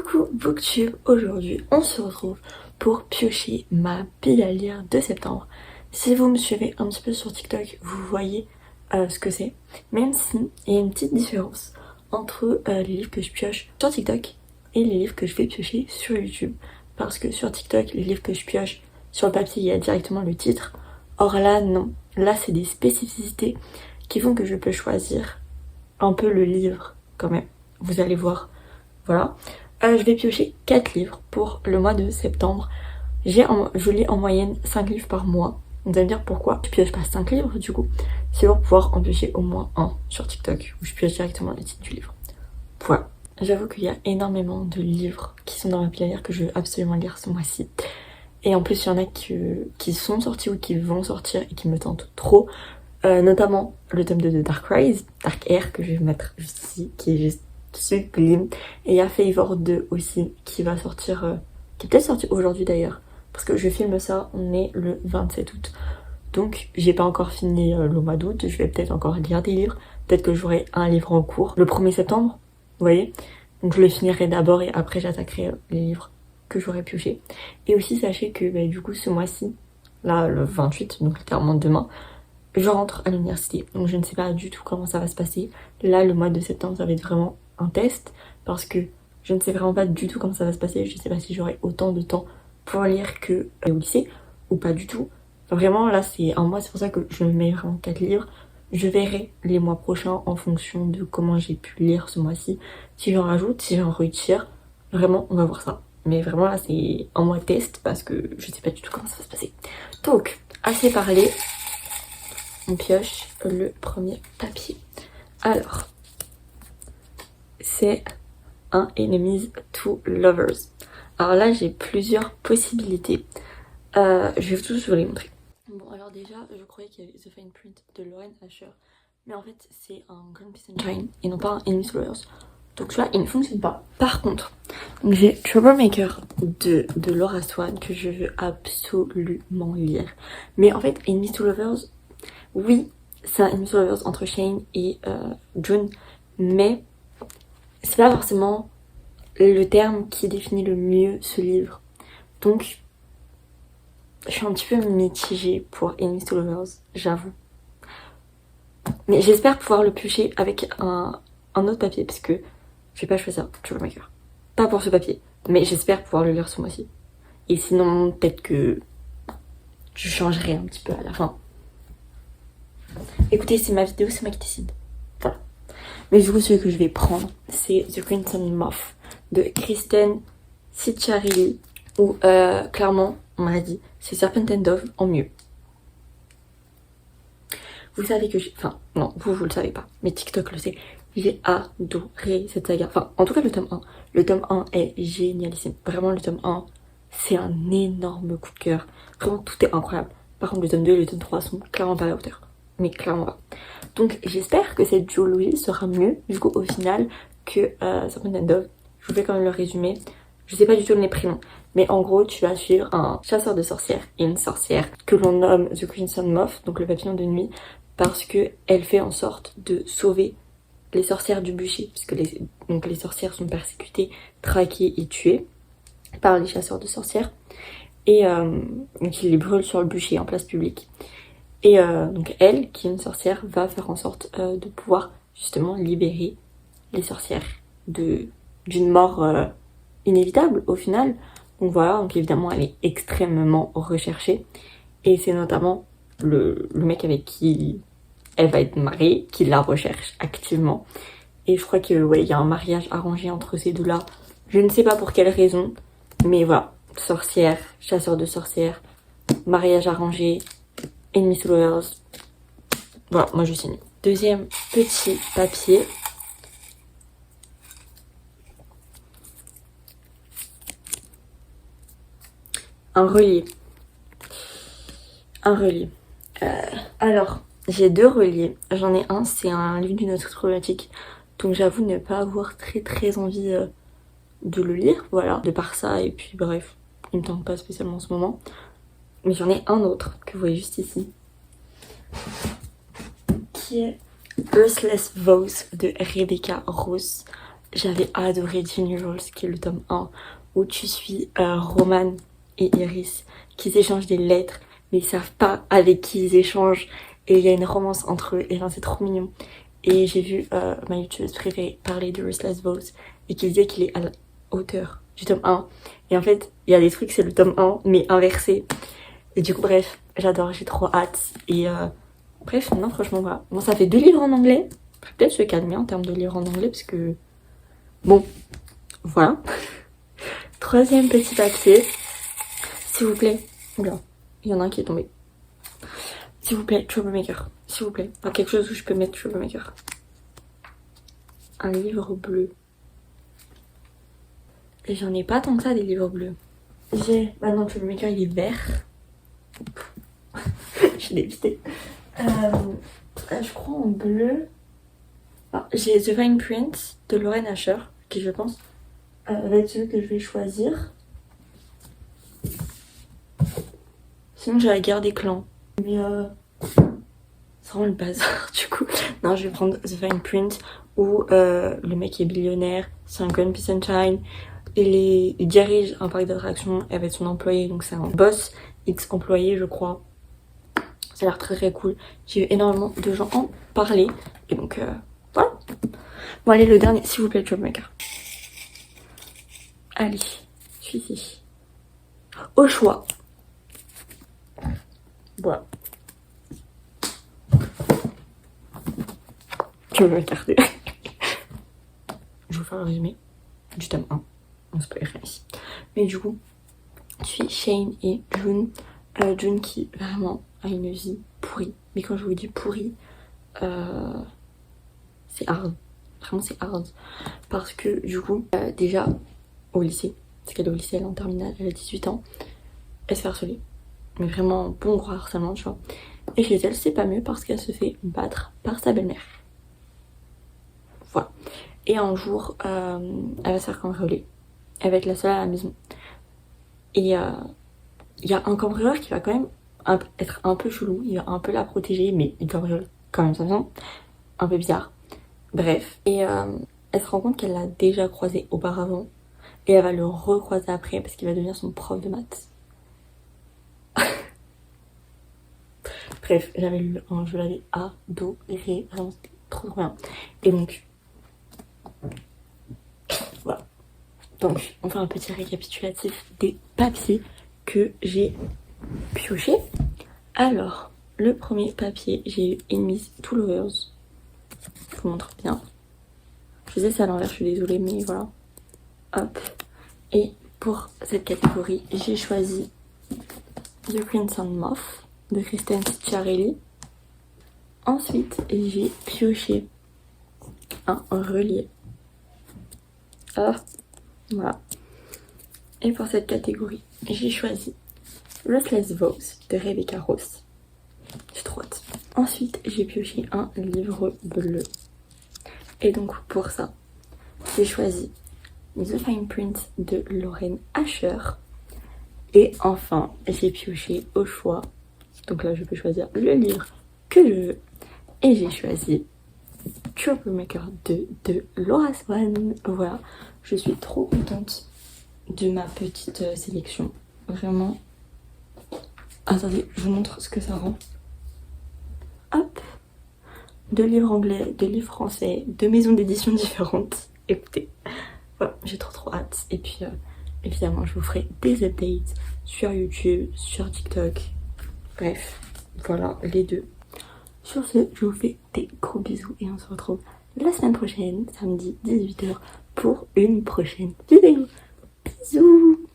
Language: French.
Coucou Booktube, aujourd'hui on se retrouve pour piocher ma pile à lire de septembre. Si vous me suivez un petit peu sur TikTok, vous voyez ce que c'est, même si il y a une petite différence entre les livres que je pioche sur TikTok et les livres que je vais piocher sur YouTube. Parce que sur TikTok, les livres que je pioche sur le papier, il y a directement le titre. Or là, non. Là, c'est des spécificités qui font que je peux choisir un peu le livre quand même. Vous allez voir. Voilà. Je vais piocher 4 livres pour le mois de septembre. Je lis en moyenne 5 livres par mois. Vous allez me dire pourquoi je pioche pas 5 livres du coup. C'est pour pouvoir en piocher au moins un sur TikTok où je pioche directement le titre du livre. Voilà. J'avoue qu'il y a énormément de livres qui sont dans ma pile à lire que je veux absolument lire ce mois-ci. Et en plus, il y en a qui sont sortis ou qui vont sortir et qui me tentent trop. Notamment le tome 2 de Dark Air que je vais mettre juste ici, qui est juste sublime. Et il y a Favor 2 aussi qui va sortir, qui est peut-être sorti aujourd'hui d'ailleurs. Parce que je filme ça, on est le 27 août. Donc j'ai pas encore fini le mois d'août, je vais peut-être encore lire des livres. Peut-être que j'aurai un livre en cours le 1er septembre, vous voyez. Donc je le finirai d'abord et après j'attaquerai les livres que j'aurai pioché. Et aussi sachez que du coup ce mois-ci, là le 28, donc littéralement demain, je rentre à l'université. Donc je ne sais pas du tout comment ça va se passer. Là le mois de septembre ça va être vraiment un test parce que je ne sais vraiment pas du tout comment ça va se passer. Je sais pas si j'aurai autant de temps pour lire que au lycée ou pas du tout. Enfin, vraiment là c'est un mois, c'est pour ça que je mets vraiment 4 livres. Je verrai les mois prochains en fonction de comment j'ai pu lire ce mois-ci. Si j'en rajoute, si j'en retire, vraiment on va voir ça. Mais vraiment là c'est un mois test parce que je sais pas du tout comment ça va se passer. Donc assez parlé, on pioche le premier papier. Alors c'est un Enemies to Lovers. Alors là j'ai plusieurs possibilités. Je vais tous vous les montrer. Bon alors déjà je croyais qu'il y avait The Fine Print de Lauren Asher, mais en fait c'est un Grand Peace and Shine et non pas un Enemies to Lovers. Donc celui-là il ne fonctionne pas. Par contre j'ai Troublemaker de Laura Swan que je veux absolument lire. Mais en fait Enemies to Lovers, oui c'est un Enemies to Lovers entre Shane et June, mais c'est pas forcément le terme qui définit le mieux ce livre. Donc je suis un petit peu mitigée pour Enemies to Lovers, j'avoue. Mais j'espère pouvoir le piocher avec un autre papier, parce que je vais pas choisir Troublemaker. Pas pour ce papier, mais j'espère pouvoir le lire ce mois-ci. Et sinon, peut-être que je changerai un petit peu à la fin. Écoutez, c'est ma vidéo, c'est moi qui décide. Voilà. Mais du coup, celui que je vais prendre, c'est The Crimson Moth de Kristen Ciccarelli, où clairement, on m'a dit, c'est Serpent and Dove en mieux. Vous savez que j'ai... Enfin, non, vous le savez pas, mais TikTok le sait. J'ai adoré cette saga. Enfin, en tout cas, le tome 1. Le tome 1 est génialissime. Vraiment, le tome 1, c'est un énorme coup de cœur. Vraiment, tout est incroyable. Par contre, le tome 2 et le tome 3 sont clairement pas à la hauteur. Mais clairement pas. Donc, j'espère que cette duologie sera mieux, du coup, au final, que Serpent and Dove. Je vous fais quand même le résumé. Je sais pas du tout les prénoms. Mais en gros, tu vas suivre un chasseur de sorcières et une sorcière que l'on nomme The Crimson Moth, donc le papillon de nuit, parce que elle fait en sorte de sauver les sorcières du bûcher, puisque les sorcières sont persécutées, traquées et tuées par les chasseurs de sorcières, et donc ils les brûlent sur le bûcher en place publique. Et donc elle, qui est une sorcière, va faire en sorte de pouvoir justement libérer les sorcières d'une mort inévitable au final. Donc voilà, donc évidemment elle est extrêmement recherchée, et c'est notamment le mec avec qui elle va être mariée qui la recherche activement. Et je crois que ouais, il y a un mariage arrangé entre ces deux-là. Je ne sais pas pour quelle raison, mais voilà, sorcière, chasseur de sorcières, mariage arrangé, Enemies to Lovers. Voilà, moi je signe. Deuxième petit papier. Un relié. Alors, j'ai 2 reliés. J'en ai un, c'est un livre d'une autrice problématique. Donc j'avoue ne pas avoir très envie de le lire. Voilà, de par ça. Et puis bref, il me tente pas spécialement en ce moment. Mais j'en ai un autre que vous voyez juste ici. Qui est Earthless Vows de Rebecca Rose. j'avais adoré Ginny Rolls, qui est le tome 1, où tu suis Roman et Iris qui s'échangent des lettres, mais ils savent pas avec qui ils échangent. Et il y a une romance entre eux, et enfin, c'est trop mignon. Et j'ai vu ma youtubeuse préférée parler de Restless Vows, et qui disait qu'il est à la hauteur du tome 1. Et en fait, il y a des trucs, c'est le tome 1, mais inversé. Et du coup, bref, j'adore, j'ai trop hâte. Et bref, non, franchement, voilà. Bon, ça fait 2 livres en anglais. Je vais peut-être se calmer en termes de livres en anglais, parce que... Bon, voilà. Troisième petit papier. S'il vous plaît. Oula, il y en a un qui est tombé. S'il vous plaît, Troublemaker. S'il vous plaît. Pas quelque chose où je peux mettre Troublemaker. Un livre bleu. Et j'en ai pas tant que ça des livres bleus. J'ai... Bah non, Troublemaker il est vert. Je suis dépitée. Je crois en bleu. Ah, j'ai The Fine Print de Lauren Asher, qui je pense va être celui que je vais choisir. Sinon j'ai la guerre des clans. Mais c'est vraiment le bazar du coup. Non, je vais prendre The Fine Print où le mec est billionnaire, c'est un gun peace and shine. Il dirige un parc d'attractions avec son employé, donc c'est un boss ex-employé je crois. Ça a l'air très très cool. J'ai eu énormément de gens en parler. Et donc voilà. Bon allez, le dernier, s'il vous plaît, Troublemaker. Allez, celui-ci. Au choix. Voilà. Je vais regarder. Je vais vous faire un résumé du tome 1. On se peut rien ici. Mais du coup, je suis Shane et June. June qui vraiment a une vie pourrie. Mais quand je vous dis pourrie, c'est hard. Vraiment c'est hard. Parce que du coup, déjà au lycée, parce qu'elle est au lycée, elle est en terminale, elle a 18 ans, elle se fait harceler. Mais vraiment bon gros harcèlement, tu vois. Et chez elle, c'est pas mieux parce qu'elle se fait battre par sa belle-mère. Voilà. Et un jour, elle va se faire cambrioler. Elle va être la seule à la maison. Et il y a un cambrioleur qui va quand même être un peu chelou. Il va un peu la protéger, mais il cambriole quand même sa maison. Un peu bizarre. Bref. Et elle se rend compte qu'elle l'a déjà croisé auparavant. Et elle va le recroiser après parce qu'il va devenir son prof de maths. Bref, j'avais lu un, je l'avais adoré. Vraiment, c'était trop bien. Et donc... Voilà. Donc, on fait un petit récapitulatif des papiers que j'ai piochés. Alors, le premier papier, j'ai eu Enemies to Lovers. Je vous montre bien. Je faisais ça à l'envers, je suis désolée, mais voilà. Hop. Et pour cette catégorie, j'ai choisi The Crimson Moth de Kristen Schiarelli. Ensuite, j'ai pioché un relief. Voilà. Et pour cette catégorie, j'ai choisi Restless Vows de Rebecca Ross. J'ai trop hâte. Ensuite, j'ai pioché un livre bleu. Et donc pour ça, j'ai choisi The Fine Print de Lauren Asher. Et enfin, j'ai pioché au choix. Donc là, je peux choisir le livre que je veux. Et j'ai choisi Troublemaker 2 de Laura Swan. Voilà, je suis trop contente de ma petite sélection. Vraiment. Attendez, je vous montre ce que ça rend. Hop. 2 livres anglais, 2 livres français, 2 maisons d'édition différentes. Écoutez, voilà, j'ai trop hâte. Et puis, évidemment, je vous ferai des updates sur YouTube, sur TikTok. Bref, voilà les deux. Sur ce, je vous fais des gros bisous et on se retrouve la semaine prochaine, samedi 18 h, pour une prochaine vidéo. Bisous!